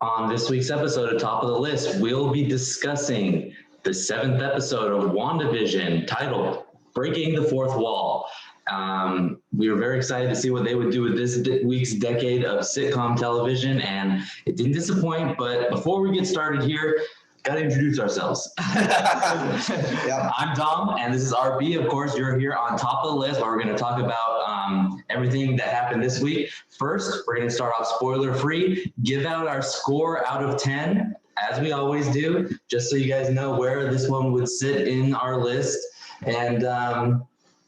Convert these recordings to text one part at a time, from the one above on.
On this week's episode of Top of the List, we'll be discussing the 7th episode of WandaVision titled Breaking the Fourth Wall. We were very excited to see what they would do with this week's decade of sitcom television, and it didn't disappoint. But before we get started here, got to introduce ourselves. Yep. I'm Tom, and this is RB. Of course, you're here on Top of the List, where we're going to talk about everything that happened this week. First, we're going to start off spoiler-free, give out our score out of 10, as we always do, just so you guys know where this one would sit in our list. And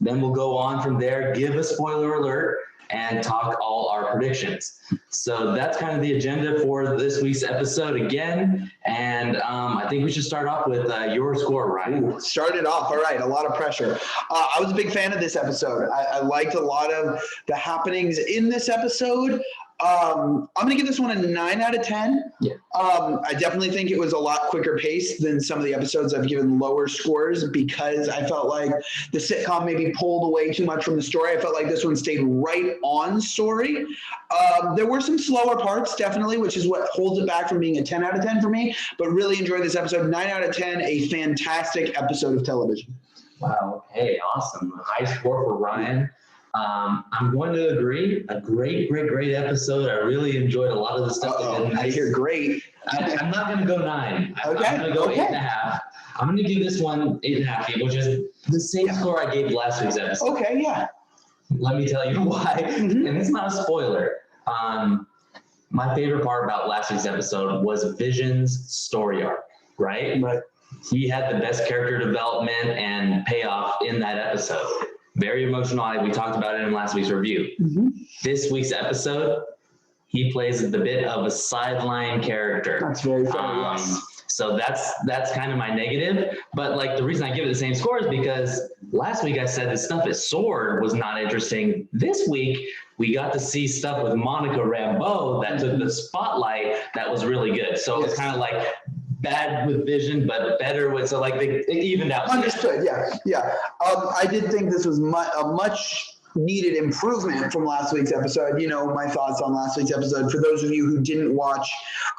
then we'll go on from there, give a spoiler alert, and talk all our predictions. So that's kind of the agenda for this week's episode again. And I think we should start off with your score, Ryan. Start it off. All right. A lot of pressure. I was a big fan of this episode. I liked a lot of the happenings in this episode. I'm going to give this one a 9 out of 10. Yeah. I definitely think it was a lot quicker paced than some of the episodes I've given lower scores because I felt like the sitcom maybe pulled away too much from the story. I felt like this one stayed right on story. There were some slower parts, definitely, which is what holds it back from being a 10 out of 10 for me, but really enjoyed this episode. 9 out of 10, a fantastic episode of television. Wow. Okay. Awesome. High score for Ryan. I'm going to agree. A great episode. I really enjoyed a lot of the stuff. I hear great. I'm not going to go 9. Okay. I'm going to go 8.5. I'm going to give this one 8.5, which is the same score I gave last week's episode. Okay, yeah. Let me tell you why. Mm-hmm. And it's not a spoiler. My favorite part about last week's episode was Vision's story arc, right? Right. He had the best character development and payoff in that episode. Very emotional. We talked about it in last week's review. Mm-hmm. This week's episode, he plays the bit of a sideline character. That's very fair, yes. So that's kind of my negative. But like the reason I give it the same score is because last week I said the stuff at S.W.O.R.D. was not interesting. This week we got to see stuff with Monica Rambo that took the spotlight that was really good. So it's kind of like bad with Vision, but better with, so like it evened out. Understood, yeah. I did think this was a much needed improvement from last week's episode. You know, my thoughts on last week's episode. For those of you who didn't watch,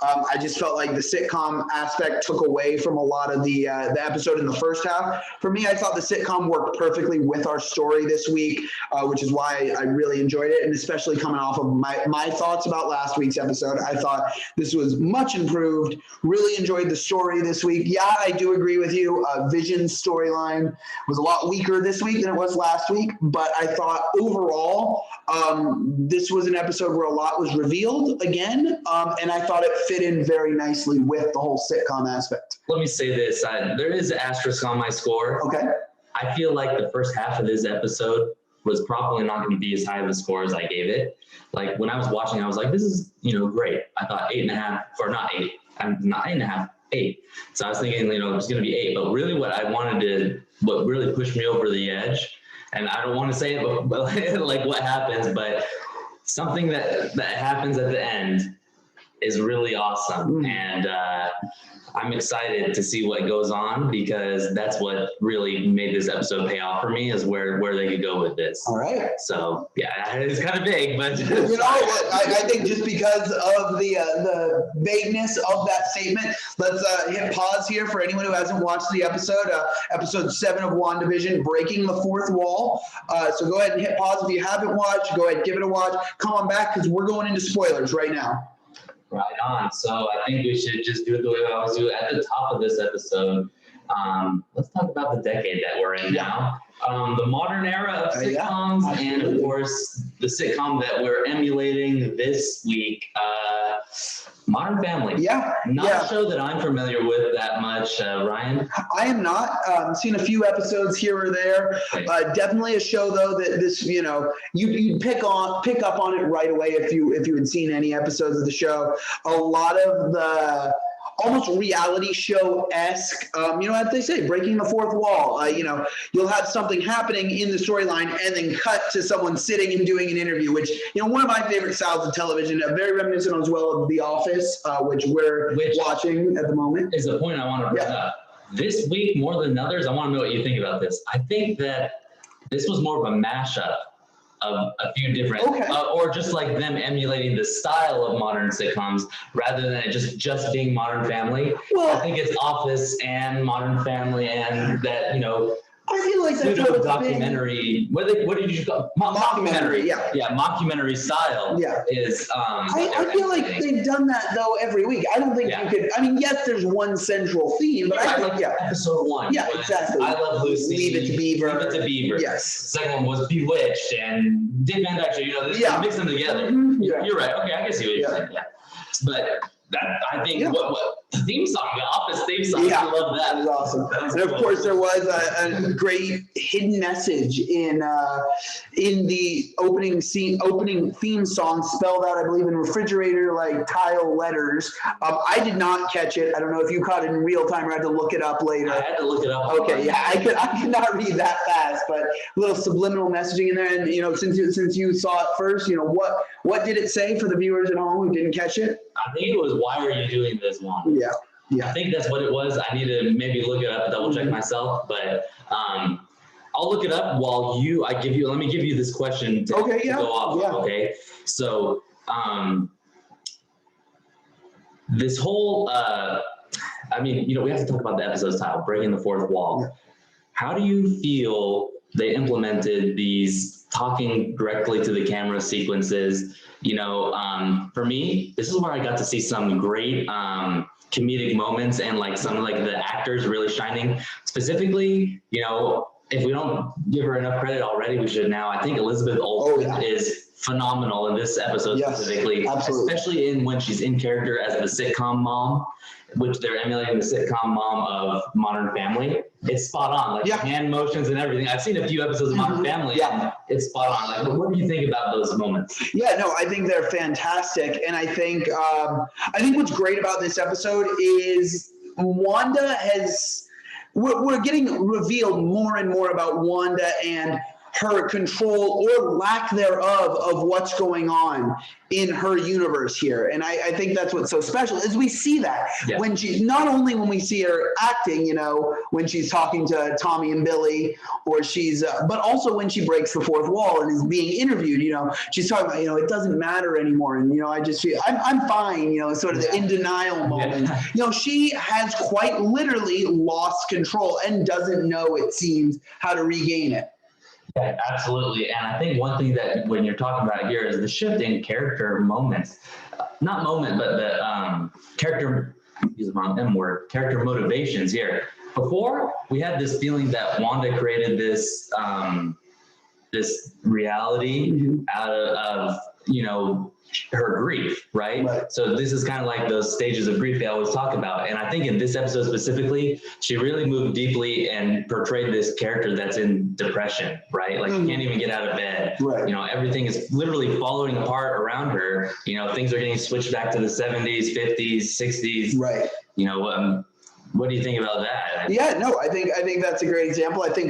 I just felt like the sitcom aspect took away from a lot of the episode in the first half. For me, I thought the sitcom worked perfectly with our story this week, which is why I really enjoyed it. And especially coming off of my thoughts about last week's episode, I thought this was much improved. Really enjoyed the story this week. Yeah, I do agree with you. Vision's storyline was a lot weaker this week than it was last week, but I thought overall, this was an episode where a lot was revealed again, and I thought it fit in very nicely with the whole sitcom aspect. Let me say this. There is an asterisk on my score. Okay. I feel like the first half of this episode was probably not going to be as high of a score as I gave it. Like when I was watching, I was like, this is, great. I thought 8.5, or not 8. I'm not 8.5, 8. So I was thinking, it was going to be 8. But really what really pushed me over the edge, and I don't want to say it, but like what happens, but something that happens at the end is really awesome. And I'm excited to see what goes on, because that's what really made this episode pay off for me, is where they could go with this. All right. So yeah, it's kind of vague, but I think just because of the vagueness of that statement, let's hit pause here for anyone who hasn't watched the episode. Episode 7 of WandaVision, Breaking the Fourth Wall. So go ahead and hit pause if you haven't watched. Go ahead, give it a watch. Come on back, because we're going into spoilers right now. Right on. So I think we should just do it the way we always do at the top of this episode. Let's talk about the decade that we're in now. The modern era of sitcoms, and of course the sitcom that we're emulating this week, Modern Family. Not a show that I'm familiar with that much, Ryan. I am not. Seen a few episodes here or there. Definitely a show though that this, you'd pick up on it right away if you had seen any episodes of the show. A lot of the almost reality show-esque, as they say, breaking the fourth wall. You'll have something happening in the storyline and then cut to someone sitting and doing an interview, which, one of my favorite styles of television, very reminiscent as well of The Office, which we're watching at the moment. Is the point I want to bring up. This week, more than others, I want to know what you think about this. I think that this was more of a mashup a few different, or just like them emulating the style of modern sitcoms rather than it just being Modern Family. Well, I think it's Office and Modern Family and that, I feel like that's pseudo documentary. What did you call mockumentary? Yeah, mockumentary style. Yeah, is. I feel like they've done that though every week. I don't think you could. I mean, yes, there's one central theme, but I think episode 1. Yeah, exactly. I Love Lucy. Leave It to Beaver. Leave It to Beaver. Yes. Second one was Bewitched and Dick Van Dyke. They mix them together. Mm-hmm. You're right. Okay, I can see what you're saying. Yeah, but. I think what the theme song, the Office theme song, I love that. That was awesome. And of course, there was a great hidden message in the opening theme song, spelled out, I believe, in refrigerator like tile letters. I did not catch it. I don't know if you caught it in real time or had to look it up later. I had to look it up. Okay, yeah, I could not read that fast, but a little subliminal messaging in there. And since you saw it first, what did it say for the viewers at home who didn't catch it? I think it was, why are you doing this, Wanda? Yeah. I think that's what it was. I need to maybe look it up, double check myself, but I'll look it up while let me give you this question to go off of, okay? So this whole, we have to talk about the episode's title, Breaking the Fourth Wall. How do you feel they implemented these talking directly to the camera sequences? For me, this is where I got to see some great comedic moments and like some of like the actors really shining. Specifically, if we don't give her enough credit already, we should now. I think Elizabeth Olsen is phenomenal in this episode specifically, especially when she's in character as the sitcom mom, which they're emulating the sitcom mom of Modern Family. It's spot on, like hand motions and everything. I've seen a few episodes of Modern Family, and it's spot on. Like, what do you think about those moments? Yeah, no, I think they're fantastic, and I think what's great about this episode is Wanda we're getting revealed more and more about Wanda and her control or lack thereof of what's going on in her universe here. And I think that's what's so special is we see that when not only when we see her acting, when she's talking to Tommy and Billy, or but also when she breaks the fourth wall and is being interviewed, she's talking about, it doesn't matter anymore. And, I just feel I'm fine, sort of the in denial moment. She has quite literally lost control and doesn't know, it seems, how to regain it. Yeah, absolutely. And I think one thing that when you're talking about here is the shift in character moments, not moment, but the character, use the wrong M word, character motivations here. Before, we had this feeling that Wanda created this this reality out of her grief, right? So this is kind of like those stages of grief they always talk about. And I think in this episode specifically, she really moved deeply and portrayed this character that's in depression, right? Like she can't even get out of bed. Everything is literally falling apart around her. Things are getting switched back to the 70s, 50s, 60s. Right. What do you think about that? Yeah, no, I think that's a great example. I think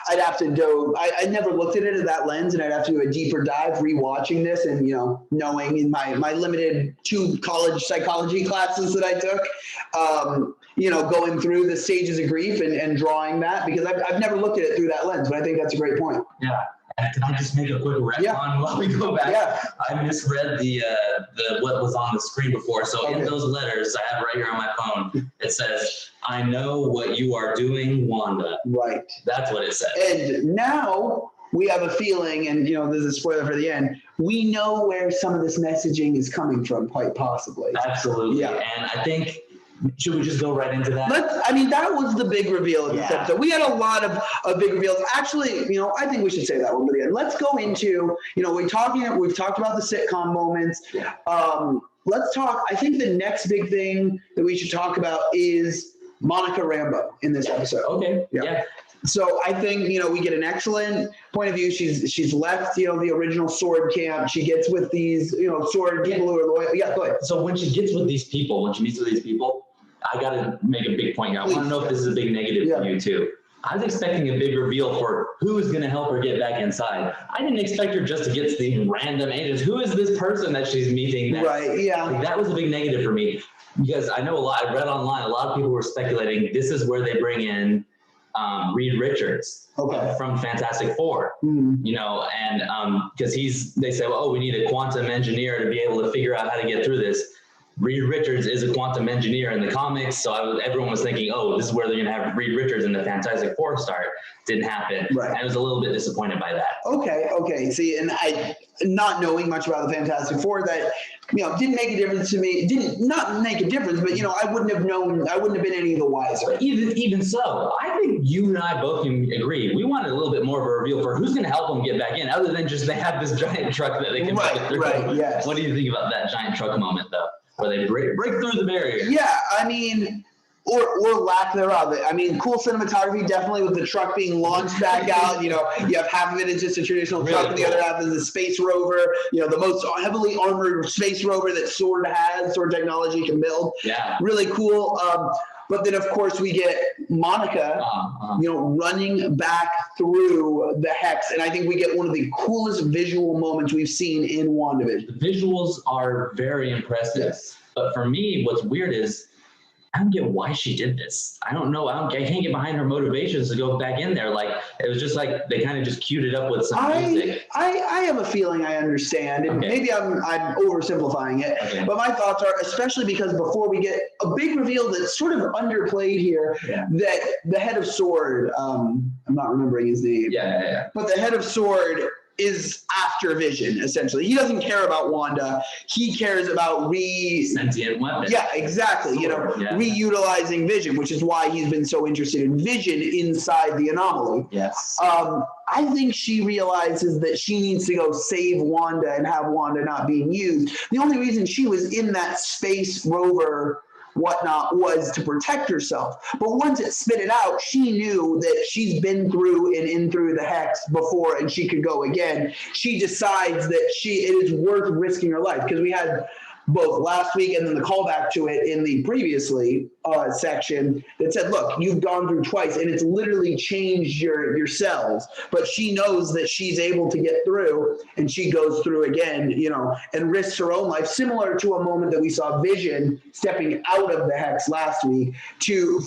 I'd have to I never looked at it in that lens, and I'd have to do a deeper dive rewatching this and, knowing in my limited 2 college psychology classes that I took, going through the stages of grief and drawing that, because I've never looked at it through that lens, but I think that's a great point. Yeah. Can I just make a quick retcon while we go back? Yeah. I misread the what was on the screen before. So in those letters I have right here on my phone, it says, "I know what you are doing, Wanda." Right. That's what it says. And now we have a feeling, and there's a spoiler for the end, we know where some of this messaging is coming from, quite possibly. Absolutely. Yeah. And I think, should we just go right into that? That was the big reveal in this episode. We had a lot of big reveals. Actually, I think we should say that one, but again, let's go into, we've talked about the sitcom moments. Let's talk, I think the next big thing that we should talk about is Monica Rambo in this episode. Okay. Yeah. So I think, we get an excellent point of view. She's left, the original sword camp. She gets with these, sword people who are loyal. Yeah, go ahead. So when she gets with these people, when she meets with these people, I got to make a big point here. I want to know if this is a big negative for you too. I was expecting a big reveal for who is going to help her get back inside. I didn't expect her just to get to the random agents. Who is this person that she's meeting next? Right, yeah. That was a big negative for me, because I know I read online, a lot of people were speculating this is where they bring in Reid Richards from Fantastic Four, you know, and because they say, well, oh, we need a quantum engineer to be able to figure out how to get through this. Reid Richards is a quantum engineer in the comics, so everyone was thinking, oh, this is where they're going to have Reid Richards in the Fantastic Four start. Didn't happen. Right. And I was a little bit disappointed by that. Okay. See, and I, not knowing much about the Fantastic Four, that, you know, didn't make a difference to me. Didn't not make a difference, but, you know, I wouldn't have known, I wouldn't have been any the wiser. But even so, I think you and I both can agree. We wanted a little bit more of a reveal for who's going to help them get back in, other than just they have this giant truck that they can make it through. Right, yes. What do you think about that giant truck moment, though? Where they break through the barrier. Yeah, I mean, or lack thereof. I mean, cool cinematography, definitely, with the truck being launched back out. You know, you have half of it is just a traditional truck, and the other half is a space rover. You know, the most heavily armored space rover that Sword technology can build. Yeah. Really cool. But then, of course, we get Monica, you know, running back through the hex. And I think we get one of the coolest visual moments we've seen in WandaVision. The visuals are very impressive. Yes. But for me, what's weird is I don't get why she did this. I don't know. I can't get behind her motivations to go back in there. Like, it was just like they kind of just queued it up with some music. I have a feeling I understand, and maybe I'm oversimplifying it. But my thoughts are, especially because before we get a big reveal that's sort of underplayed here, that the head of Sword, I'm not remembering his name. But the head of Sword is after Vision, essentially. He doesn't care about Wanda. He cares about sentient weapon. Yeah, exactly. Sword, you know, reutilizing Vision, which is why he's been so interested in Vision inside the anomaly. Yes. I think she realizes that she needs to go save Wanda and have Wanda not being used. The only reason she was in that space rover whatnot was to protect herself. But once it spit it out, she knew that she's been through and in through the hex before, and she could go again. She decides that it is worth risking her life, because we had both last week and then the callback to it in the previously section that said, look, you've gone through twice and it's literally changed your cells. But she knows that she's able to get through, and she goes through again, you know, and risks her own life, similar to a moment that we saw Vision stepping out of the hex last week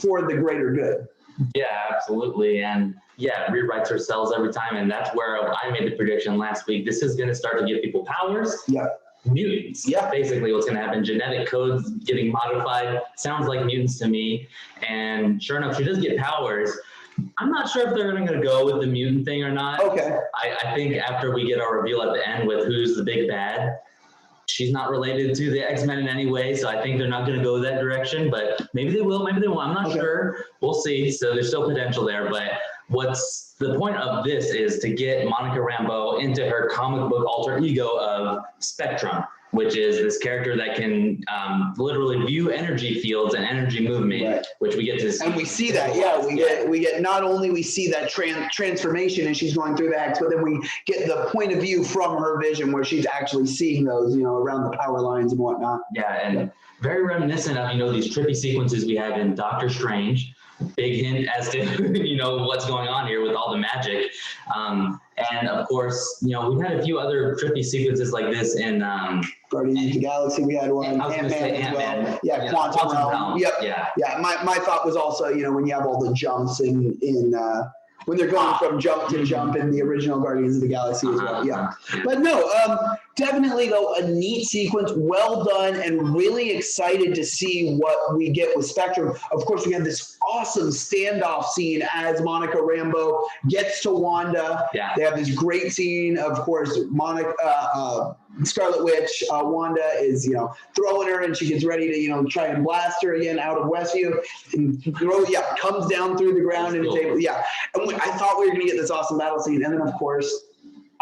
for the greater good. Yeah, absolutely. And rewrites her cells every time. And that's where I made the prediction last week. This is going to start to give people powers. Yeah. Mutants. Yeah. Basically what's going to happen. Genetic codes getting modified. Sounds like mutants to me. And sure enough, she does get powers. I'm not sure if they're going to go with the mutant thing or not. Okay. I think after we get our reveal at the end with who's the big bad, she's not related to the X-Men in any way, so I think they're not going to go that direction, but maybe they will, maybe they won't. I'm not sure. We'll see. So there's still potential there, but what's the point of this is to get Monica Rambeau into her comic book alter ego of Spectrum, which is this character that can literally view energy fields and energy movement, which we get to see. And we see that, we get not only we see that transformation and she's going through the hex, but then we get the point of view from her vision where she's actually seeing those, you know, around the power lines and whatnot. Yeah, and very reminiscent of, you know, these trippy sequences we have in Doctor Strange. Big hint as to, you know, what's going on here with all the magic. And of course, you know, we've had a few other trippy sequences like this in Guardians of the Galaxy. We had one. Ant-Man as well. Yeah, Quantum Realm. Yep. Yeah. My thought was also, you know, when you have all the jumps in when they're going from jump to jump in the original Guardians of the Galaxy as well. Yeah. But no, definitely though a neat sequence, well done, and really excited to see what we get with Spectrum. Of course, we have this awesome standoff scene as Monica Rambeau gets to Wanda. Yeah. They have this great scene. Of course, Scarlet Witch, Wanda is, you know, throwing her, and she gets ready to, you know, try and blast her again out of Westview, and comes down through the ground and and I thought we were going to get this awesome battle scene, and then of course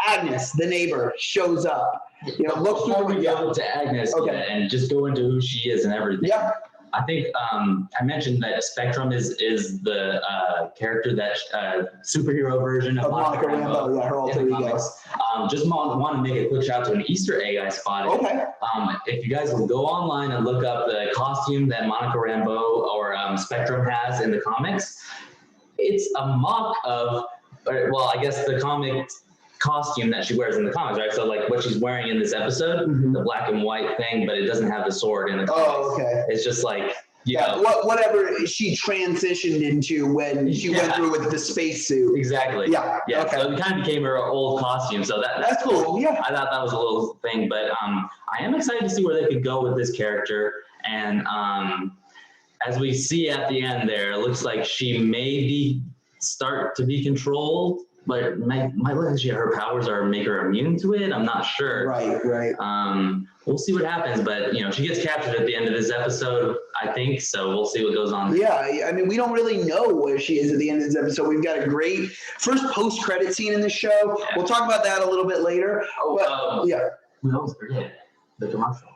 Agnes, the neighbor, shows up. You know, looks before we go to Agnes and just go into who she is and everything. Yeah. I think I mentioned that Spectrum is the character that superhero version of Monica Rambeau, her alter ego. Just want to make a quick shout out to an Easter egg I spotted. Okay. If you guys will go online and look up the costume that Monica Rambeau or Spectrum has in the comics, it's a mock of, well, I guess the comic costume that she wears in the comics, right? So like what she's wearing in this episode, the black and white thing, but it doesn't have the sword in the comics. Oh, okay. It's just like, whatever she transitioned into when she went through with the spacesuit. Exactly. Yeah. Okay. So it kind of became her old costume. So that's cool. Yeah. I thought that was a little thing, but I am excited to see where they could go with this character. And as we see at the end there, it looks like she may start to be controlled, but might let her powers make her immune to it. I'm not sure. Right. We'll see what happens, but she gets captured at the end of this episode, I think. So we'll see what goes on. Yeah, I mean, we don't really know where she is at the end of this episode. We've got a great first post-credit scene in the show. Yeah. We'll talk about that a little bit later. We always forget the commercial.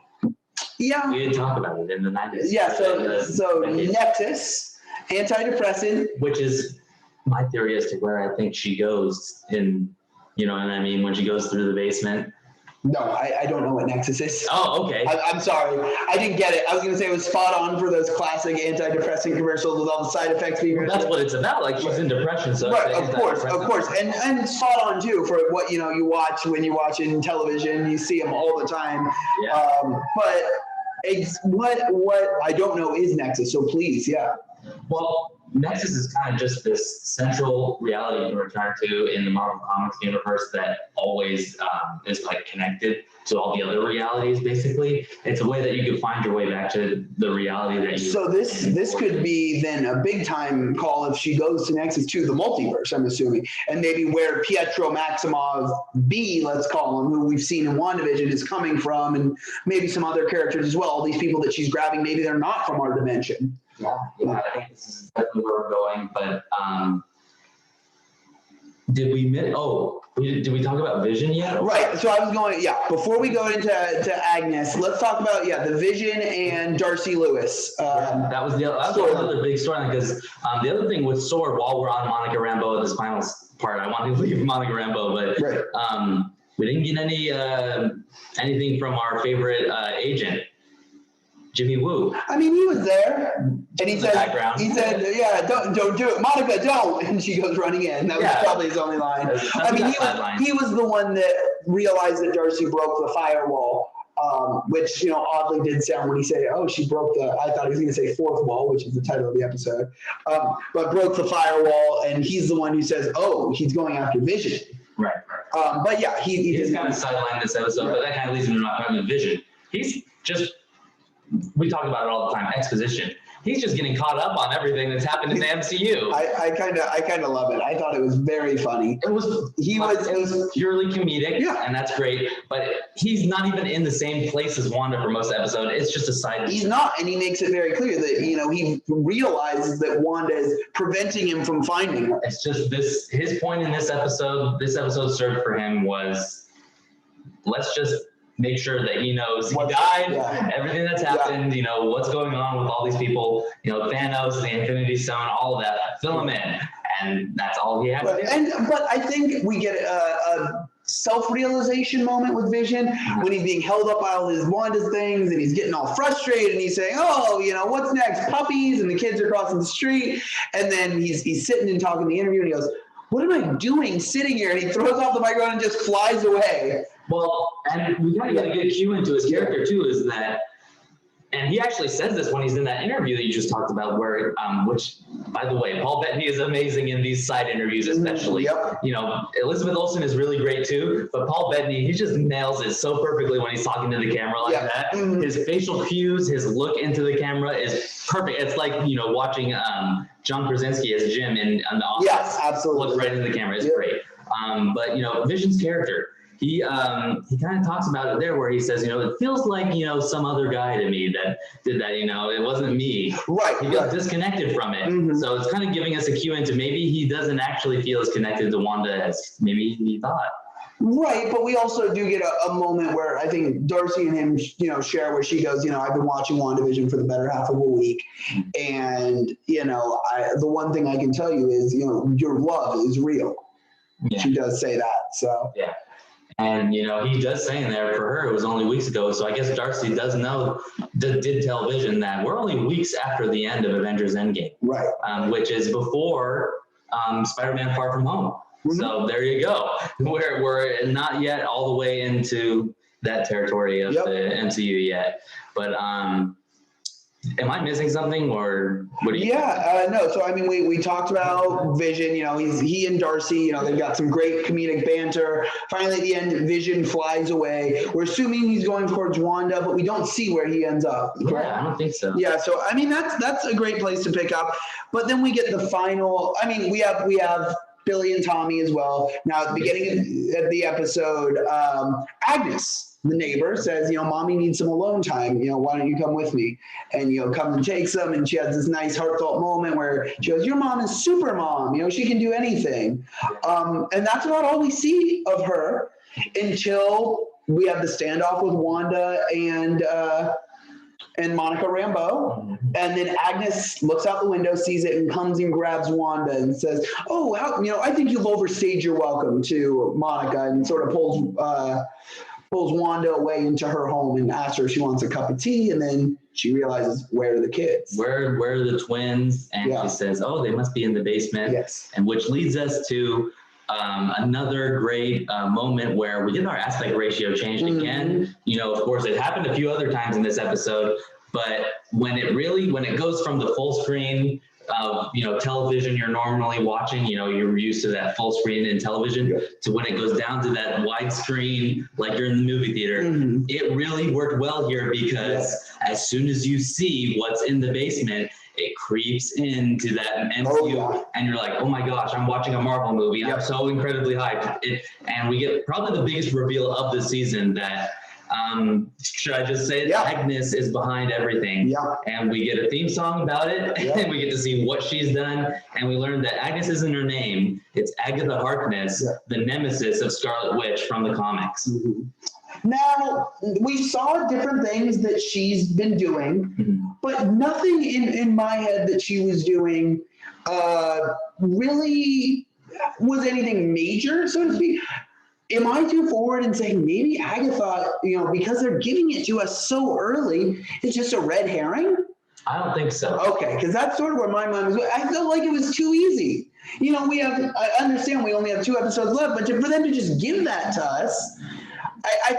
Yeah. We didn't talk about it in the 90s. Yeah, so Nexus, antidepressant. Which is my theory as to where I think she goes in, you know what I mean, when she goes through the basement. No, I don't know what Nexus is. Oh, okay. I'm sorry. I didn't get it. I was going to say it was spot on for those classic antidepressant commercials with all the side effects. That's what it's about. Like, she's in depression. So right, of course. And spot on, too, for what, you watch when you're watching television. You see them all the time. Yeah. But it's what I don't know is Nexus. So please, yeah. Well, Nexus is kind of just this central reality you can return to in the Marvel Comics universe that always is like connected to all the other realities. Basically, it's a way that you can find your way back to the reality that you. So this could be then a big time call if she goes to Nexus to the multiverse. I'm assuming, and maybe where Pietro Maximoff B, let's call him, who we've seen in WandaVision, is coming from, and maybe some other characters as well. All these people that she's grabbing, maybe they're not from our dimension. Yeah, I think this is definitely where we're going. But did we talk about Vision yet? Right. So I was going. Yeah. Before we go into Agnes, let's talk about the Vision and Darcy Lewis. That was another big storyline because the other thing with Sword, while we're on Monica Rambeau at this final part, I wanted to leave Monica Rambeau, but we didn't get anything from our favorite agent. Jimmy Woo. I mean, he was there, and he said, "Yeah, don't do it, Monica, don't." And she goes running in. That was probably his only line. I mean, he was the one that realized that Darcy broke the firewall, which oddly did sound when he said, "Oh, she broke the." I thought he was going to say fourth wall, which is the title of the episode, but broke the firewall, and he's the one who says, "Oh, he's going after Vision." Right. But yeah, he just kind of sidelined this episode, but that kind of leads him to not having Vision. He's just. We talk about it all the time. Exposition. He's just getting caught up on everything that's happened in the MCU. I kind of love it. I thought it was very funny. It was purely comedic, and that's great. But he's not even in the same place as Wanda for most of the episode. It's just a side. He's not, and he makes it very clear that he realizes that Wanda is preventing him from finding her. It's just this. His point in this episode served for him was, let's just make sure that he knows he died, everything that's happened, what's going on with all these people, Thanos, the Infinity Stone, all of that, fill him in. And that's all he had to do. But I think we get a self-realization moment with Vision when he's being held up by all his Wanda's things and he's getting all frustrated and he's saying, "Oh, what's next? Puppies," and the kids are crossing the street. And then he's sitting and talking in the interview and he goes, "What am I doing sitting here?" And he throws off the microphone and just flies away. Well, and we got to get a good cue into his character too, is that, and he actually says this when he's in that interview that you just talked about, where, which, by the way, Paul Bettany is amazing in these side interviews, especially. Elizabeth Olsen is really great too, but Paul Bettany, he just nails it so perfectly when he's talking to the camera like that. His facial cues, his look into the camera is perfect. It's like, watching John Krasinski as Jim in The Office. Yes, absolutely. Look right into the camera. It's great. But, Vision's character, he kind of talks about it there where he says, it feels like, some other guy to me that did that, it wasn't me. Right. He feels disconnected from it. Mm-hmm. So it's kind of giving us a cue into maybe he doesn't actually feel as connected to Wanda as maybe he thought. Right, but we also do get a moment where I think Darcy and him, share where she goes, I've been watching WandaVision for the better half of a week. And, the one thing I can tell you is, your love is real. Yeah. She does say that, so. Yeah. And, he does say in there for her, it was only weeks ago. So I guess Darcy does know, did tell Vision that we're only weeks after the end of Avengers Endgame. Right. Which is before Spider-Man Far From Home. Mm-hmm. So there you go. We're not yet all the way into that territory of the MCU yet. But Am I missing something, or what do you? Yeah, no. So I mean, we talked about Vision. You know, he and Darcy. You know, they've got some great comedic banter. Finally, at the end, Vision flies away. We're assuming he's going towards Wanda, but we don't see where he ends up. Correct? Yeah, I don't think so. Yeah. So I mean, that's a great place to pick up. But then we get the final. I mean, we have Billy and Tommy as well. Now, at the beginning of the episode, Agnes, the neighbor, says, you know, Mommy needs some alone time. You know, why don't you come with me? And, you know, comes and takes them. And she has this nice heartfelt moment where she goes, your mom is super mom. You know, she can do anything. And that's about all we see of her until we have the standoff with Wanda and Monica Rambeau. And then Agnes looks out the window, sees it, and comes and grabs Wanda and says, oh, you know, I think you've overstayed your welcome, to Monica, and sort of pulls Wanda away into her home and asks her if she wants a cup of tea. And then she realizes, where are the kids? Where are the twins? And she says, oh, they must be in the basement. Yes. And which leads us to another great moment where we get our aspect ratio changed again. You know, of course, it happened a few other times in this episode, but when it goes from the full screen of, you know, television you're normally watching, you know, you're used to that full screen in television, to when it goes down to that widescreen, like you're in the movie theater, it really worked well here, because as soon as you see what's in the basement, it creeps into that MCU, and you're like, oh my gosh, I'm watching a Marvel movie, and I'm so incredibly hyped. And we get probably the biggest reveal of the season that, should I just say it? Agnes is behind everything. And we get a theme song about it, and we get to see what she's done, and we learn that Agnes isn't her name. It's Agatha Harkness, the nemesis of Scarlet Witch from the comics. Now, we saw different things that she's been doing, but nothing in my head that she was doing really was anything major, so to speak. Am I too forward in saying maybe Agatha, you know, because they're giving it to us so early, it's just a red herring? I don't think so. Okay, because that's sort of where my mind was. I felt like it was too easy. You know, I understand we only have 2 episodes left, but for them to just give that to us,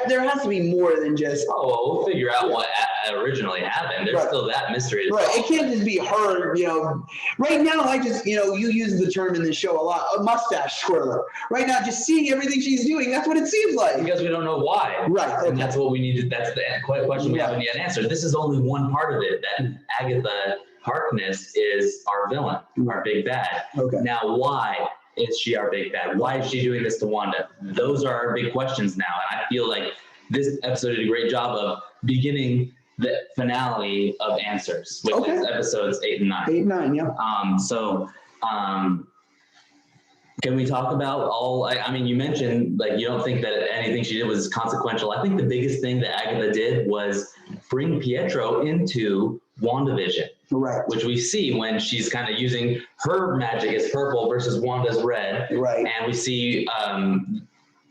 there has to be more than just. Oh, well, we'll figure out what originally happened. There's still that mystery. Right. It can't just be her, you know. Right now, I just, you know, you use the term in the show a lot, a mustache twirler. Right now, just seeing everything she's doing, that's what it seems like. Because we don't know why. Right. And that's what we needed. That's the question we haven't yet answered. This is only one part of it, that Agatha Harkness is our villain, our big bad. Okay. Now, why is she our big bad? Why is she doing this to Wanda? Those are our big questions now. And I feel like this episode did a great job of beginning the finale of answers, which is episodes 8 and 9. 8 and 9, yeah. Can we talk about all, I mean, you mentioned, like, you don't think that anything she did was consequential. I think the biggest thing that Agatha did was bring Pietro into WandaVision. Right. Which we see when she's kind of using her magic as purple versus Wanda's red. Right. And we see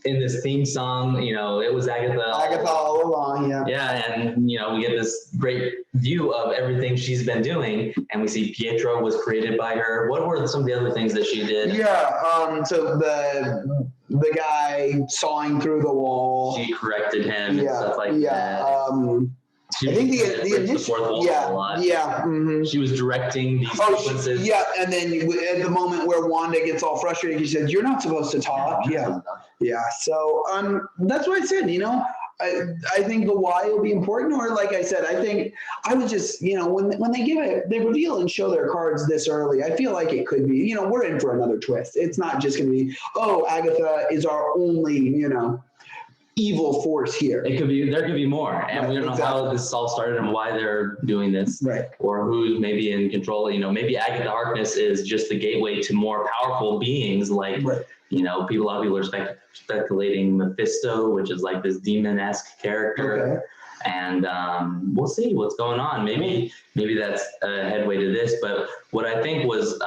in this theme song, you know, it was Agatha all along, yeah. Yeah, and, you know, we get this great view of everything she's been doing, and we see Pietro was created by her. What were some of the other things that she did? Yeah, so the guy sawing through the wall. She corrected him and stuff like that. I think the initial, She was directing these sequences. Yeah, and then at the moment where Wanda gets all frustrated, she said, "You're not supposed to talk." Yeah. So that's what I said. You know, I think the why will be important. Or like I said, I think I was just, you know, when they reveal and show their cards this early, I feel like it could be, you know, we're in for another twist. It's not just going to be, oh, Agatha is our only, you know, evil force here. There could be more, and we don't know how this all started and why they're doing this, or who's maybe in control. You know, maybe Agatha Harkness is just the gateway to more powerful beings, like you know, a lot of people are speculating Mephisto, which is like this demon-esque character. And we'll see what's going on. Maybe that's a headway to this. But what I think was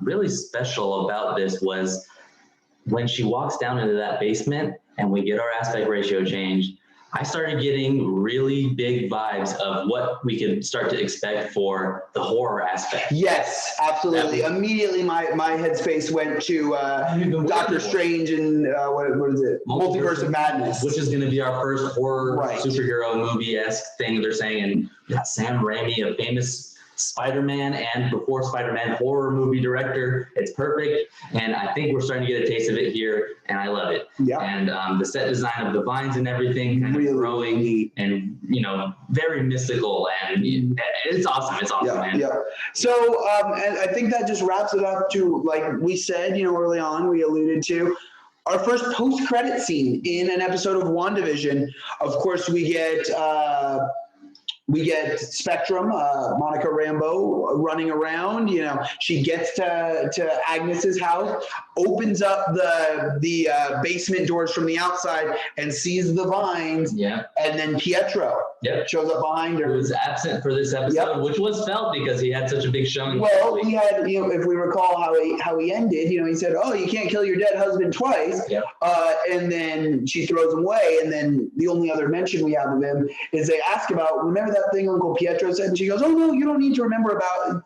really special about this was when she walks down into that basement and we get our aspect ratio change, I started getting really big vibes of what we could start to expect for the horror aspect. Yes, absolutely. Immediately, my headspace went to Doctor Strange and what is it? Multiverse of Madness, which is going to be our first horror Right. superhero movie-esque thing. They're saying, and we got Sam Raimi, a famous Spider-Man and before Spider-Man horror movie director. It's perfect, and I think we're starting to get a taste of it here, and I love it. Yeah. And the set design of the vines and everything, kind Really of growing and very mystical, and it's awesome. It's awesome, man. Yeah. So, and I think that just wraps it up to, like we said, early on, we alluded to our first post-credit scene in an episode of WandaVision. Of course, we get Spectrum, Monica Rambeau, running around. She gets to Agnes's house, opens up the basement doors from the outside, and sees the vines. Yeah. And then Pietro shows up behind her. Who was absent for this episode, which was felt because he had such a big showing. Well, he had, if we recall how he ended, he said, "Oh, you can't kill your dead husband twice." Yep. And then she throws him away. And then the only other mention we have of him is they ask about, remember that thing Uncle Pietro said? And she goes, "Oh no, you don't need to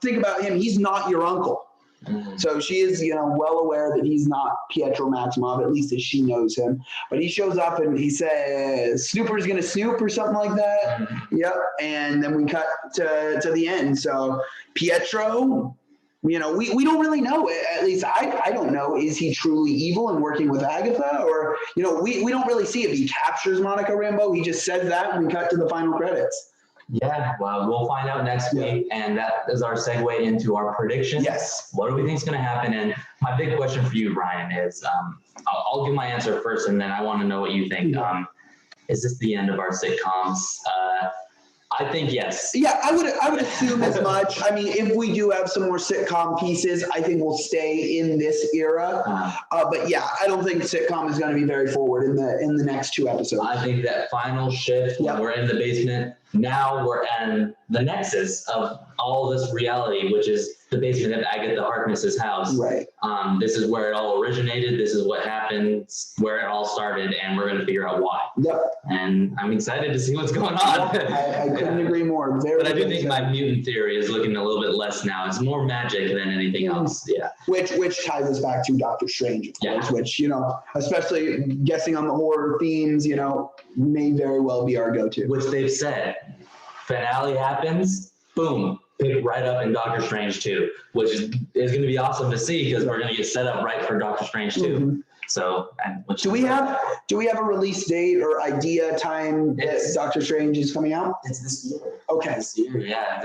think about him. He's not your uncle." Mm-hmm. So she is, well aware that he's not Pietro Maximoff, at least as she knows him. But he shows up and he says, "Snooper's gonna snoop," or something like that. Mm-hmm. Yep. And then we cut to the end. So Pietro, we don't really know. At least I don't know. Is he truly evil and working with Agatha, or we don't really see if he captures Monica Rambeau. He just says that, and we cut to the final credits. Yeah, well, we'll find out next week, and that is our segue into our predictions. Yes. What do we think is going to happen? And my big question for you, Ryan, is I'll give my answer first, and then I want to know what you think. Is this the end of our sitcoms? I think yes. Yeah, I would assume as much. I mean, if we do have some more sitcom pieces, I think we'll stay in this era. But yeah, I don't think sitcom is going to be very forward in the next two episodes. I think that final shift when we're in the basement. Now we're in the nexus of all this reality, which is the basement of Agatha Harkness's house. Right. This is where it all originated. This is what happened, where it all started, and we're going to figure out why. Yep. And I'm excited to see what's going on. I couldn't agree more. But I do think my mutant theory is looking a little bit less now. It's more magic than anything else. Yeah. Which ties us back to Doctor Strange, of course, which, especially guessing on the horror themes, may very well be our go-to. Which they've said. Finale happens, boom, pick right up in Doctor Strange 2, which is going to be awesome to see because we're going to get set up right for Doctor Strange 2. Mm-hmm. So, do we have a release date or idea time that Doctor Strange is coming out? It's this year. Okay. This year, yeah.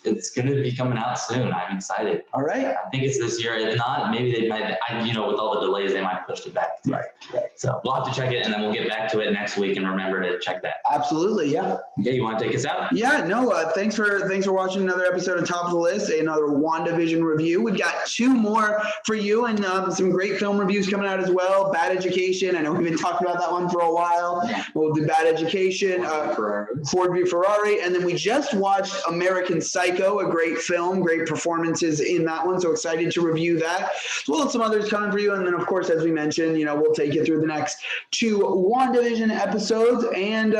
It's going to be coming out soon. I'm excited. All right. I think it's this year. If not, maybe they might, with all the delays, they might push it back. Right. So we'll have to check it, and then we'll get back to it next week and remember to check that. Absolutely, yeah. Yeah, you want to take us out? Yeah, no, thanks for watching another episode of Top of the List, another WandaVision review. We've got two more for you and some great film reviews coming out as well. Bad Education, I know we've been talking about that one for a while. We'll do Bad Education, Ford v Ferrari, and then we just watched American Psycho, a great film, great performances in that one, so excited to review that. We'll have some others coming for you, and then of course, as we mentioned, we'll take you through the next two WandaVision episodes, and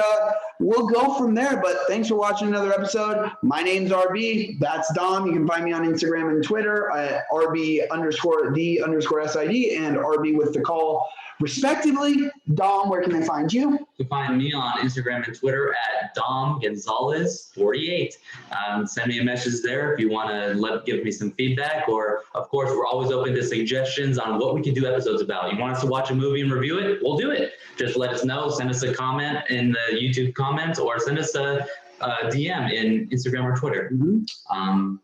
we'll go from there. But thanks for watching another episode. My name's RB. That's Dom. You can find me on Instagram and Twitter at RB_the_SID and RB with the call, respectively. Dom, where can they find you? You can find me on Instagram and Twitter at Dom Gonzalez48. Send me a message there if you want to give me some feedback, or of course, we're always open to suggestions on what we can do episodes about. You want us to watch a movie and review it? We'll do it. Just let us know. Send us a comment in the YouTube comments, or send us a DM in Instagram or Twitter. Mm-hmm.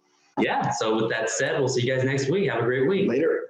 So with that said, we'll see you guys next week. Have a great week. Later.